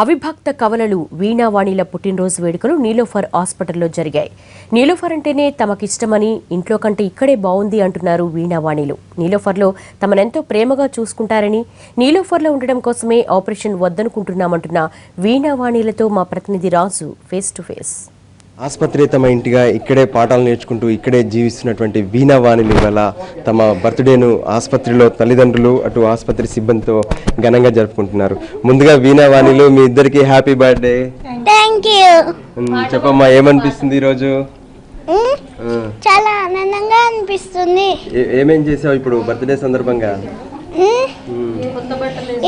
అవిభక్త కవలలు వీణావాణిల పుట్టినరోజు వేడుకలు నీలోఫర్ హాస్పిటల్లో జరిగాయి. నీలోఫర్ అంటేనే తమకిష్టమని, ఇంట్లో కంటే ఇక్కడే బాగుంది అంటున్నారు వీణావాణిలు. నీలోఫర్లో తమనెంతో ప్రేమగా చూసుకుంటారని, నీలోఫర్లో ఉండడం కోసమే ఆపరేషన్ వద్దనుకుంటున్నామంటున్న వీణావాణిలతో మా ప్రతినిధి రాజు ఫేస్ టు ఫేస్. ఆసుపత్రి తమ ఇంటిగా ఇక్కడే పాఠాలు నేర్చుకుంటూ ఇక్కడే జీవిస్తున్నటువంటి వీణావాణిలు ఇవాళ తమ బర్త్డేను ఆసుపత్రిలో తల్లిదండ్రులు అటు ఆసుపత్రి సిబ్బందితో ఘనంగా జరుపుకుంటున్నారు. ముందుగా వీణావాణిలు మీ ఇద్దరికి హ్యాపీ బర్త్డే. చెప్పమ్మా, ఏమనిపిస్తుంది ఈరోజు? చాలా ఆనందంగా అనిపిస్తుంది. ఏమేం చేసావు ఇప్పుడు బర్త్డే సందర్భంగా?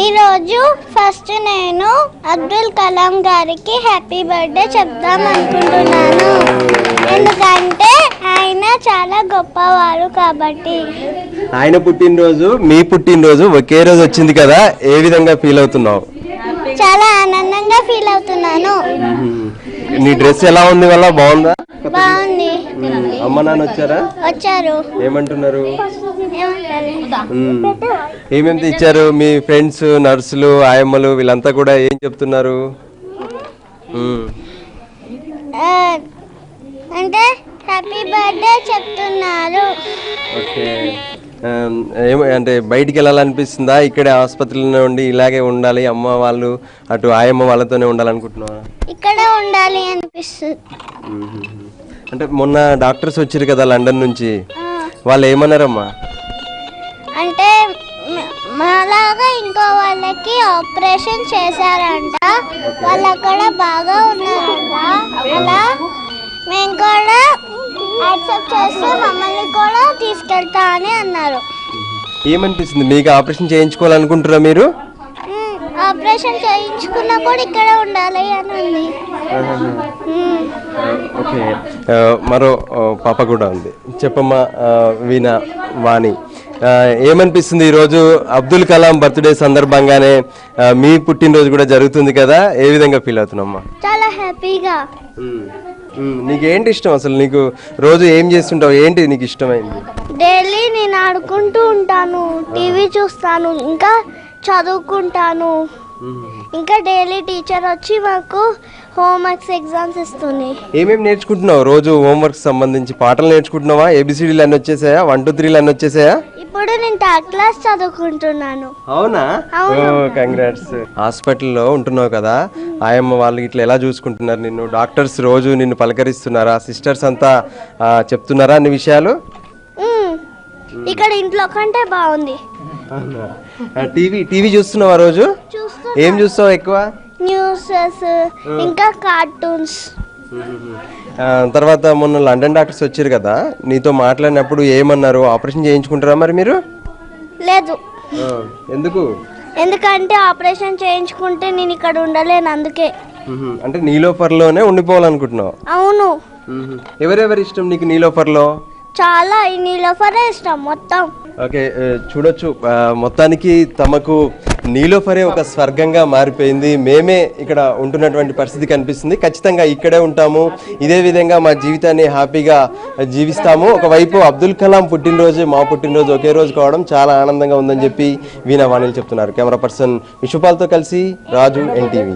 ఈరోజు ఫస్ట్ నేను అబ్దుల్ కలాం గారికి హ్యాపీ బర్త్డే చెప్దాం అనుకుంటున్నాను. ఎందుకంటే ఆయన చాలా గొప్పవారు కాబట్టి. ఆయన పుట్టినరోజు మీ పుట్టినరోజు ఒకే రోజు వచ్చింది కదా, ఏ విధంగా ఫీల్ అవుతున్నావు? చాలా ఆనందంగా ఫీల్ అవుతున్నాను. నీ డ్రెస్ ఎలా ఉంది? వల్ల బాగుందా? బాగుంది. అమ్మ నాన్న వచ్చారా? వచ్చారు. ఏమంటున్నారు? ఏమేమి తెచ్చారు? మీ ఫ్రెండ్స్, నర్సులు, ఆయమ్మలు వీళ్ళంతా కూడా ఏం చెప్తున్నారు? అంటే హ్యాపీ బర్త్డే చెప్తున్నారు. ఓకే. అంటే బయటికి వెళ్ళాలనిపిస్తుందా? ఇక్కడే ఆసుపత్రిలో ఉండి ఇలాగే ఉండాలి, అమ్మ వాళ్ళు అటు ఆయమ్మ వాళ్ళతోనే ఉండాలనుకుంటున్నావా? ఇక్కడే ఉండాలి అనిపిస్తుంది. అంటే మొన్న డాక్టర్స్ వచ్చారు కదా లండన్ నుంచి, వాళ్ళు ఏమన్నారమ్మా? అంటే మాలాగా ఇంకో వాళ్ళకి ఆపరేషన్ చేశారంట, వాళ్ళు అక్కడ బాగా ఉన్నారంట. అలా మేము కూడా యాక్సెప్ట్ చేస్తే మమ్మల్ని కూడా తీసుకెళ్తా అని అన్నారు. ఏమనిపిస్తుంది మీకు? ఆపరేషన్ చేయించుకోవాలనుకుంటారా మీరు? ఆపరేషన్ చేయించుకున్నా కూడా ఇక్కడే ఉండాలి అని ఉంది. ఓకే. మరో పాప కూడా ఉంది. చెప్పమ్మా వీణా వాణి, ఏమనిపిస్తుంది ఈరోజు అబ్దుల్ కలాం బర్త్డే సందర్భంగానే మీ పుట్టినరోజు కూడా జరుగుతుంది కదా, ఏ విధంగా ఫీల్ అవుతున్నామ్మా? చాలా హ్యాపీగా. నీకేంటి ఇష్టం అసలు? నీకు రోజు ఏం చేస్తుంటావు? ఏంటి నీకు ఇష్టమైంది? డైలీ నేను ఆడుకుంటూ ఉంటాను, టీవీ చూస్తాను, ఇంకా చదువుకుంటాను. ఇంకా డైలీ టీచర్ వచ్చి మాకు హోంవర్క్స్ ఎగ్జామ్స్ ఇస్తుంది. ఏమేమి నేర్చుకుంటున్నావు రోజు? హోంవర్క్ సంబంధించి పాటలు నేర్చుకుంటున్నావా? ABCDలు అన్నీ వచ్చేసాయా? 1 2 3 అన్నీ వచ్చేసాయా? ఇప్పుడు నేను 3rd క్లాస్ చదువుకుంటున్నాను. అవునా? కంగ్రాట్స్. హాస్పిటల్లో ఉంటున్నావు కదా, ఆయమ్మ వాళ్ళు ఇట్లా ఎలా చూసుకుంటున్నారు నిన్ను? డాక్టర్స్ రోజు నిన్ను పలకరిస్తున్నారా? సిస్టర్స్ అంతా చెప్తున్నారా అన్ని విషయాలు? ఇక్కడ ఇంట్లో కంటే బాగుంది. టీవీ చూస్తున్నావా రోజు? ఏం చూస్తావు ఎక్కువ? న్యూసెస్, ఇంకా కార్టూన్స్. తర్వాత మొన్న లండన్ డాక్టర్స్ వచ్చారు కదా, నీతో మాట్లాడినప్పుడు ఏమన్నారు? ఆపరేషన్ చేయించుకుంటారా మరి మీరు? లేదు. ఎందుకు? ఎందుకంటే ఆపరేషన్ చేయించుకుంటే నేను ఇక్కడ ఉండలేను, అందుకే. అంటే నీలోఫర్లోనే ఉండిపోవాలనుకుంటున్నావు? అవును. ఎవరెవరి ఇష్టం నీకు నీలోఫర్లో? చాలా, ఈ నీలోఫరే ఇష్టం మొత్తం. ఓకే, చూడొచ్చు మొత్తానికి తమకు నీలోఫరే ఒక స్వర్గంగా మారిపోయింది. మేమే ఇక్కడ ఉంటున్నటువంటి పరిస్థితి కనిపిస్తుంది. ఖచ్చితంగా ఇక్కడే ఉంటాము, ఇదే విధంగా మా జీవితాన్ని హ్యాపీగా జీవిస్తాము. ఒకవైపు అబ్దుల్ కలాం పుట్టినరోజు, మా పుట్టినరోజు ఒకే రోజు కావడం చాలా ఆనందంగా ఉందని చెప్పి వీణావాణిలు చెప్తున్నారు. కెమెరా పర్సన్ విశ్వపాల్తో కలిసి రాజు, NTV.